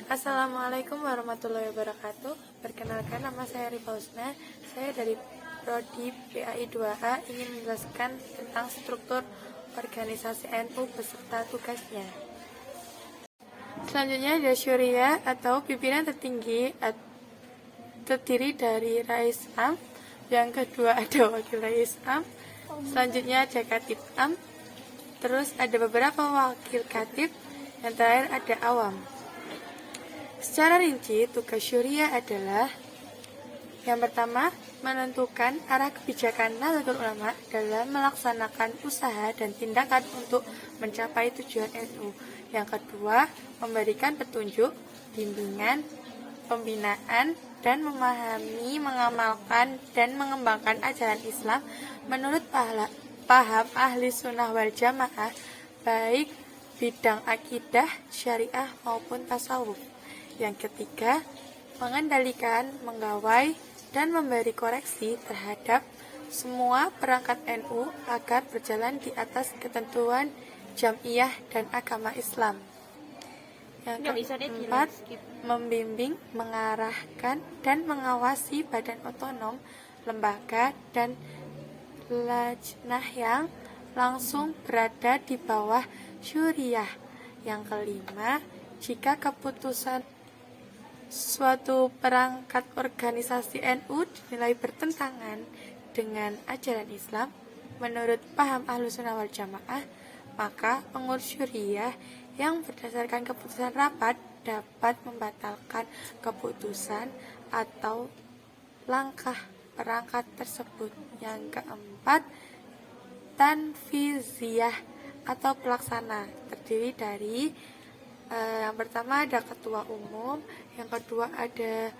Assalamualaikum warahmatullahi wabarakatuh. Perkenalkan, nama saya Rifa Husna. Saya dari Prodi PAI 2A ingin menjelaskan tentang struktur organisasi NU beserta tugasnya. Selanjutnya ada Syuriah atau pimpinan tertinggi terdiri dari Rais Am. Yang kedua ada Wakil Rais Am. Selanjutnya ada Katib Am. Terus ada beberapa wakil katib. Yang terakhir ada Awam. Secara rinci, tugas Syuriah adalah yang pertama, menentukan arah kebijakan Nahdlatul Ulama dalam melaksanakan usaha dan tindakan untuk mencapai tujuan NU. Yang kedua, memberikan petunjuk, bimbingan, pembinaan, dan memahami, mengamalkan, dan mengembangkan ajaran Islam menurut paham ahli sunnah wal jamaah, baik bidang akidah, syariah, maupun tasawuf. Yang ketiga, mengendalikan, menggawai, dan memberi koreksi terhadap semua perangkat NU agar berjalan di atas ketentuan Jam'iyah dan agama Islam. Yang keempat, membimbing, mengarahkan, dan mengawasi badan otonom, lembaga, dan lajnah yang langsung berada di bawah Syuriah. Yang kelima, jika keputusan suatu perangkat organisasi NU dinilai bertentangan dengan ajaran Islam menurut paham Ahlussunnah wal Jamaah, maka pengurus Syuriah yang berdasarkan keputusan rapat dapat membatalkan keputusan atau langkah perangkat tersebut. Yang keempat, tanfiziyah atau pelaksana, terdiri dari yang pertama ada ketua umum, yang kedua ada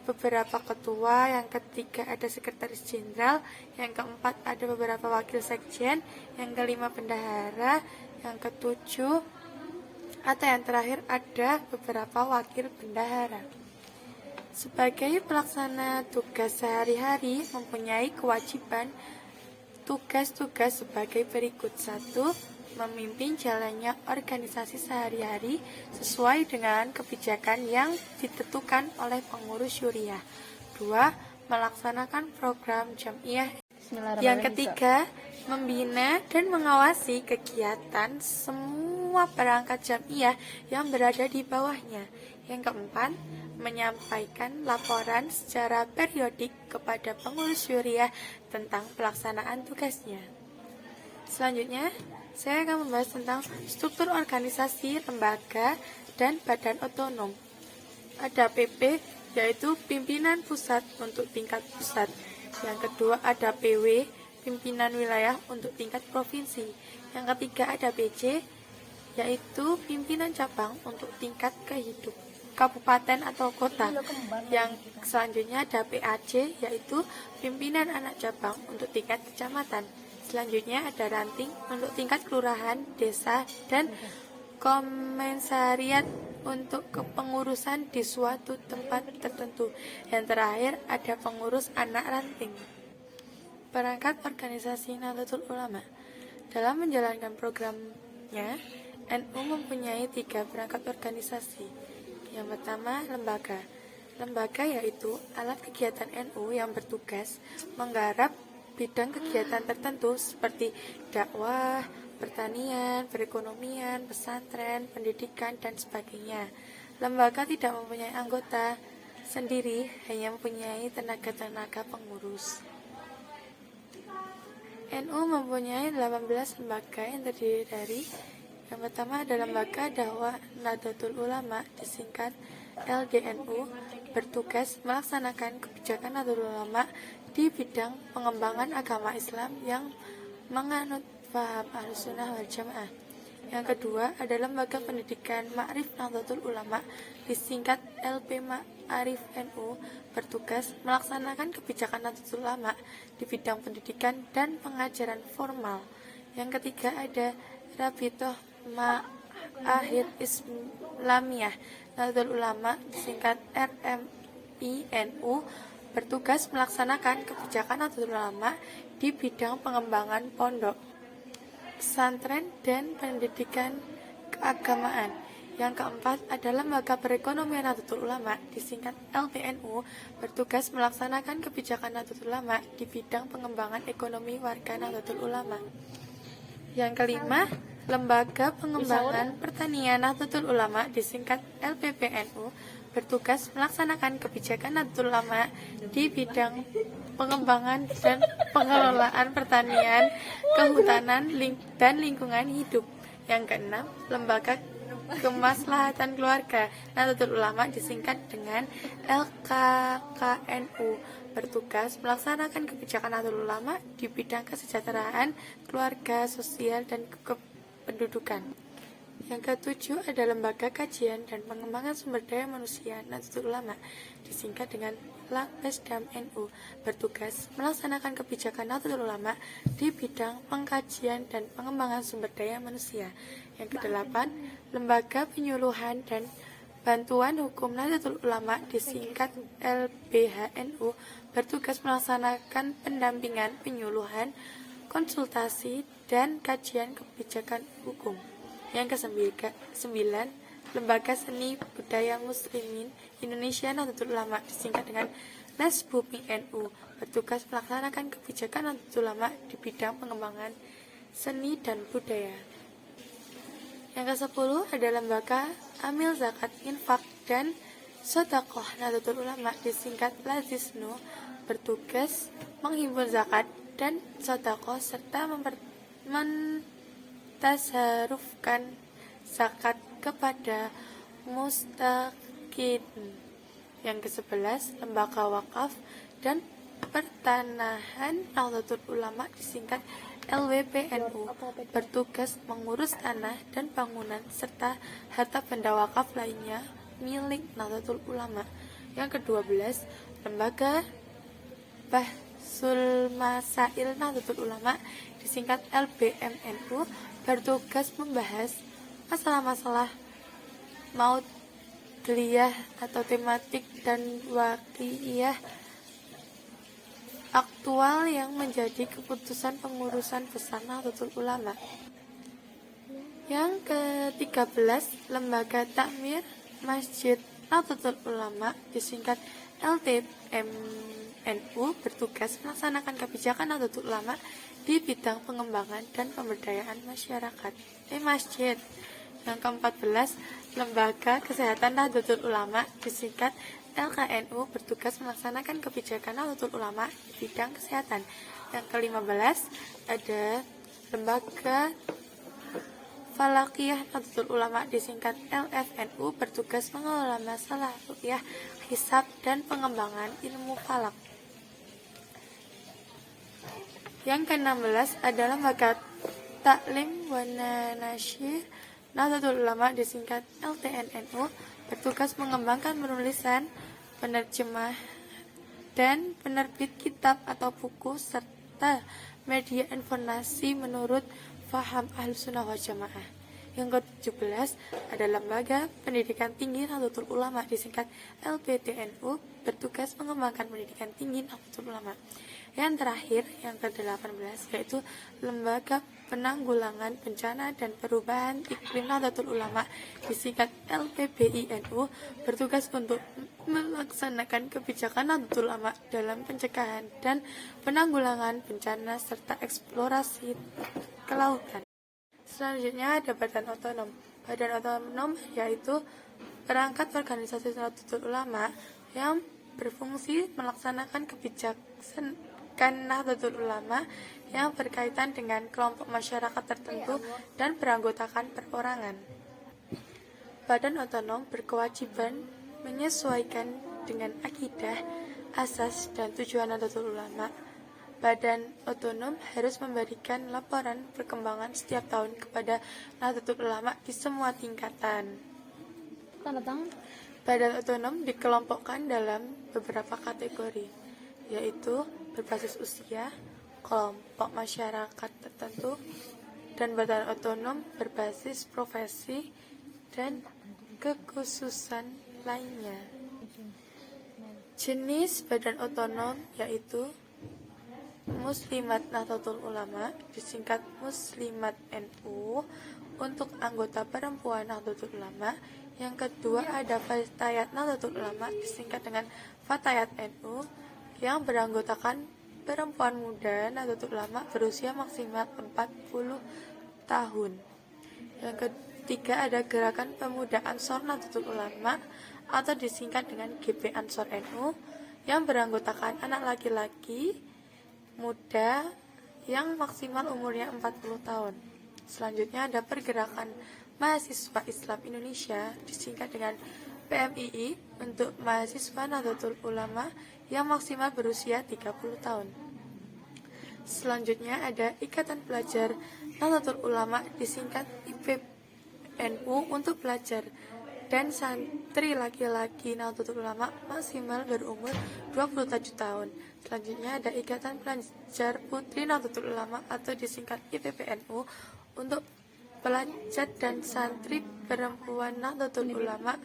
beberapa ketua, yang ketiga ada sekretaris jenderal, yang keempat ada beberapa wakil sekjen, yang kelima bendahara, yang ketujuh atau yang terakhir ada beberapa wakil bendahara. Sebagai pelaksana tugas sehari-hari mempunyai kewajiban tugas-tugas sebagai berikut. 1. Memimpin jalannya organisasi sehari-hari sesuai dengan kebijakan yang ditentukan oleh pengurus Syuriah. 2. Melaksanakan program Jam'iyah. Yang ketiga, membina dan mengawasi kegiatan semua perangkat Jam'iyah yang berada di bawahnya. Yang keempat, menyampaikan laporan secara periodik kepada pengurus Syuriah tentang pelaksanaan tugasnya. Selanjutnya, saya akan membahas tentang struktur organisasi, lembaga, dan badan otonom. Ada PP, yaitu pimpinan pusat untuk tingkat pusat. Yang kedua ada PW, pimpinan wilayah untuk tingkat provinsi. Yang ketiga ada PC, yaitu pimpinan cabang untuk tingkat kabupaten atau kota. Yang selanjutnya ada PAC, yaitu pimpinan anak cabang untuk tingkat kecamatan. Selanjutnya ada ranting untuk tingkat kelurahan, desa, dan komensariat untuk kepengurusan di suatu tempat tertentu. Yang terakhir ada pengurus anak ranting. Perangkat organisasi Nahdlatul Ulama. Dalam menjalankan programnya, NU mempunyai 3 perangkat organisasi. Yang pertama, lembaga. Lembaga yaitu alat kegiatan NU yang bertugas menggarap bidang kegiatan tertentu seperti dakwah, pertanian, perekonomian, pesantren, pendidikan, dan sebagainya. Lembaga tidak mempunyai anggota sendiri, hanya mempunyai tenaga-tenaga pengurus. NU mempunyai 18 lembaga yang terdiri dari yang pertama ada lembaga dakwah Nahdlatul Ulama, disingkat LDNU, bertugas melaksanakan kebijakan Nahdlatul Ulama di bidang pengembangan agama Islam yang menganut paham Ahlussunnah wal Jamaah. Yang kedua ada lembaga pendidikan Ma'rif Nahdlatul Ulama, disingkat LP Ma'arif NU, bertugas melaksanakan kebijakan Nahdlatul Ulama di bidang pendidikan dan pengajaran formal. Yang ketiga ada Rabitoh Ma'ahid Islamiyah Nahdlatul Ulama, disingkat RMINU, bertugas melaksanakan kebijakan Nahdlatul Ulama di bidang pengembangan pondok, pesantren, dan pendidikan keagamaan. Yang keempat ada Lembaga Perekonomian Nahdlatul Ulama, disingkat LPNU, bertugas melaksanakan kebijakan Nahdlatul Ulama di bidang pengembangan ekonomi warga Nahdlatul Ulama. Yang kelima, Lembaga Pengembangan Pertanian Nahdlatul Ulama, disingkat LPPNU, bertugas melaksanakan kebijakan Nahdlatul Ulama di bidang pengembangan dan pengelolaan pertanian, kehutanan, dan lingkungan hidup. Yang keenam, Lembaga Kemaslahatan Keluarga Nahdlatul Ulama, disingkat dengan LKKNU, bertugas melaksanakan kebijakan Nahdlatul Ulama di bidang kesejahteraan, keluarga, sosial, dan kependudukan. Yang ketujuh ada Lembaga Kajian dan Pengembangan Sumber Daya Manusia Nahdlatul Ulama, disingkat dengan LAPSDAM NU, bertugas melaksanakan kebijakan Nahdlatul Ulama di bidang pengkajian dan pengembangan sumber daya manusia. Yang kedelapan, Lembaga Penyuluhan dan Bantuan Hukum Nahdlatul Ulama, disingkat LBHNU, bertugas melaksanakan pendampingan, penyuluhan, konsultasi, dan kajian kebijakan hukum. Yang kesembilan, Lembaga Seni Budaya Muslimin Indonesia Nahdlatul Ulama, disingkat dengan LESBUMI NU, bertugas melaksanakan kebijakan Nahdlatul Ulama di bidang pengembangan seni dan budaya. Yang ke-10 ada Lembaga Amil Zakat, Infak, dan Sedekah Nahdlatul Ulama, disingkat LAZISNU, bertugas menghimpun zakat dan sedekah serta mentasarufkan zakat kepada mustaqin. Yang ke-11 Lembaga Wakaf dan Pertanahan Nahdlatul Ulama, disingkat LWPNU, bertugas mengurus tanah dan bangunan serta harta benda wakaf lainnya milik Nahdlatul Ulama. Yang ke-12 Lembaga Bahsul Masail Nahdlatul Ulama, disingkat LBMNU, bertugas membahas masalah-masalah maudliyah atau tematik dan waqi'iyah aktual yang menjadi keputusan pengurusan besar Nahdlatul Ulama. Yang ke-13 Lembaga Takmir Masjid Nahdlatul Ulama, disingkat LTMNU, bertugas melaksanakan kebijakan Nahdlatul Ulama di bidang pengembangan dan pemberdayaan masyarakat masjid. Yang ke-14 Lembaga Kesehatan Nahdlatul Ulama, disingkat LKNU, bertugas melaksanakan kebijakan Nahdlatul Ulama di bidang kesehatan. Yang ke-15 ada Lembaga Falakiyah Nahdlatul Ulama, disingkat LFNU, bertugas mengelola masalah ruqyah, hisab, dan pengembangan ilmu falak. Yang ke-16 adalah Lembaga Taklim wa Nasyir Nahdlatul Ulama, disingkat LTNNU, bertugas mengembangkan penulisan, penerjemah, dan penerbit kitab atau buku serta media informasi menurut faham Ahlussunnah wal Jamaah. Yang ke-17 ada Lembaga Pendidikan Tinggi Nahdlatul Ulama, disingkat LPTNU, bertugas mengembangkan pendidikan tinggi Nahdlatul Ulama. Yang terakhir, yang ke-18 yaitu Lembaga Penanggulangan Bencana dan Perubahan Iklim Nahdlatul Ulama, disingkat LPBINU, bertugas untuk melaksanakan kebijakan Nahdlatul Ulama dalam pencegahan dan penanggulangan bencana serta eksplorasi kelautan. Selanjutnya ada Badan Otonom. Badan Otonom yaitu perangkat organisasi Nahdlatul Ulama yang berfungsi melaksanakan kebijakan Nahdlatul Ulama yang berkaitan dengan kelompok masyarakat tertentu dan beranggotakan perorangan. Badan Otonom berkewajiban menyesuaikan dengan akidah, asas, dan tujuan Nahdlatul Ulama. Badan Otonom harus memberikan laporan perkembangan setiap tahun kepada Nahdlatul Ulama di semua tingkatan. Badan Otonom dikelompokkan dalam beberapa kategori, yaitu berbasis usia, kelompok masyarakat tertentu, dan badan otonom berbasis profesi dan kekhususan lainnya. Jenis badan otonom yaitu Muslimat Nahdlatul Ulama, disingkat Muslimat NU, untuk anggota perempuan Nahdlatul Ulama. Yang kedua ada Fatayat Nahdlatul Ulama, disingkat dengan Fatayat NU, yang beranggotakan perempuan muda Nahdlatul Ulama berusia maksimal 40 tahun. Yang ketiga ada Gerakan Pemuda Ansor Nahdlatul Ulama atau disingkat dengan GP Ansor NU, yang beranggotakan anak laki-laki muda yang maksimal umurnya 40 tahun. Selanjutnya ada Pergerakan Mahasiswa Islam Indonesia, disingkat dengan PMII, untuk mahasiswa Nahdlatul Ulama yang maksimal berusia 30 tahun. Selanjutnya ada Ikatan Pelajar Nahdlatul Ulama, disingkat IPNU, untuk pelajar dan santri laki-laki Nahdlatul Ulama maksimal berumur 27 tahun. Selanjutnya ada Ikatan Pelajar Putri Nahdlatul Ulama atau disingkat IPPNU, untuk pelajar dan santri perempuan Nahdlatul Ulama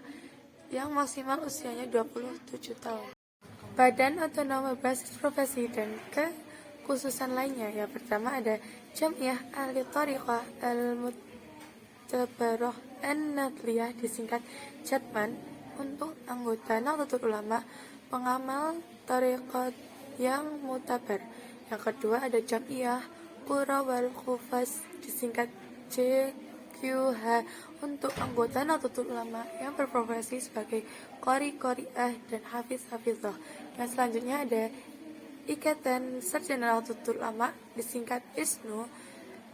yang maksimal usianya 27 tahun. Badan Otonom Berbasis Profesi dan kekhususan lainnya. Yang pertama ada Jamiah Ahli Thariqah Al-Mutabaroh An-Nadliyah, disingkat Jatman, untuk anggota Nahdlatul Ulama pengamal thariqat yang mutabar. Yang kedua ada Jamiah Qura wal Khufas, disingkat JQH, untuk anggota Nahdlatul Ulama yang berprofesi sebagai qori-qoriah dan hafiz-hafizah. Yang selanjutnya ada Ikatan Sarjana Nahdlatul Ulama, disingkat ISNU,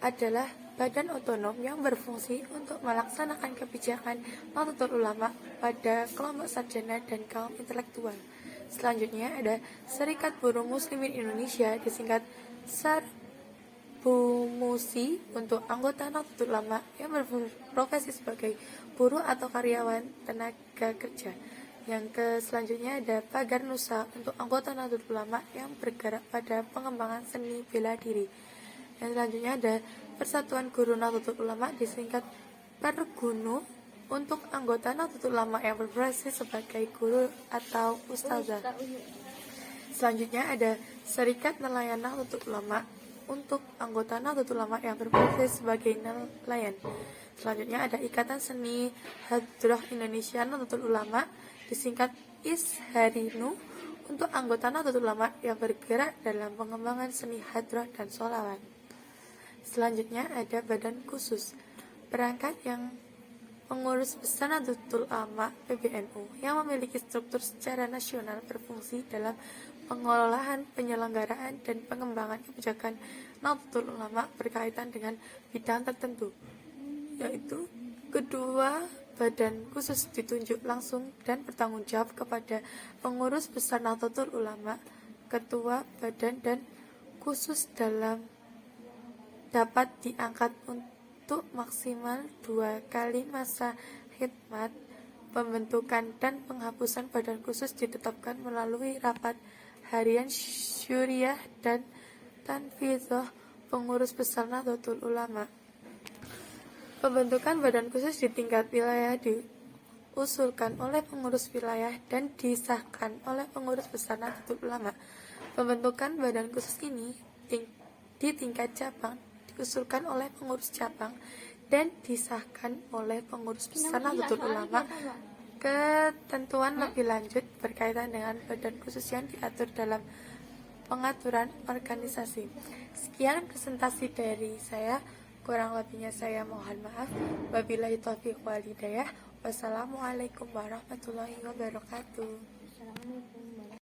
adalah badan otonom yang berfungsi untuk melaksanakan kebijakan Nahdlatul Ulama pada kelompok sarjana dan kaum intelektual. Selanjutnya ada Serikat Buruh Muslimin Indonesia, disingkat SARBUMUSI, untuk anggota Nahdlatul Ulama yang berprofesi sebagai buruh atau karyawan tenaga kerja. Yang selanjutnya ada Pagar Nusa, untuk anggota Nahdlatul Ulama yang bergerak pada pengembangan seni bela diri. Yang selanjutnya ada Persatuan Guru Nahdlatul Ulama, disingkat Pergunu, untuk anggota Nahdlatul Ulama yang berprofesi sebagai guru atau ustazah. Selanjutnya ada Serikat Nelayan Nahdlatul Ulama, untuk anggota Nahdlatul Ulama yang berprofesi sebagai nelayan. Selanjutnya ada Ikatan Seni Hadrah Indonesia Nahdlatul Ulama, disingkat ISHARINU, untuk anggota Nahdlatul Ulama yang bergerak dalam pengembangan seni hadrah dan sholawat. Selanjutnya ada Badan Khusus Perangkat yang Pengurus Besar Nahdlatul Ulama PBNU, yang memiliki struktur secara nasional berfungsi dalam pengelolaan, penyelenggaraan, dan pengembangan kebijakan Nahdlatul Ulama berkaitan dengan bidang tertentu, yaitu kedua badan khusus ditunjuk langsung dan bertanggung jawab kepada pengurus besar Nahdlatul Ulama, ketua badan, dan khusus dalam dapat diangkat untuk maksimal 2 kali masa khidmat. Pembentukan dan penghapusan badan khusus ditetapkan melalui rapat harian syuriah dan tanfidhah pengurus besar Nahdlatul Ulama. Pembentukan badan khusus di tingkat wilayah diusulkan oleh pengurus wilayah dan disahkan oleh pengurus besar Nahdlatul Ulama. Pembentukan badan khusus ini di tingkat cabang diusulkan oleh pengurus cabang dan disahkan oleh pengurus besar Nahdlatul Ulama. Ketentuan lebih lanjut berkaitan dengan badan khusus yang diatur dalam pengaturan organisasi. Sekian presentasi dari saya, kurang lebihnya saya mohon maaf. Wabillahi taufiq wal hidayah. Wassalamualaikum warahmatullahi wabarakatuh.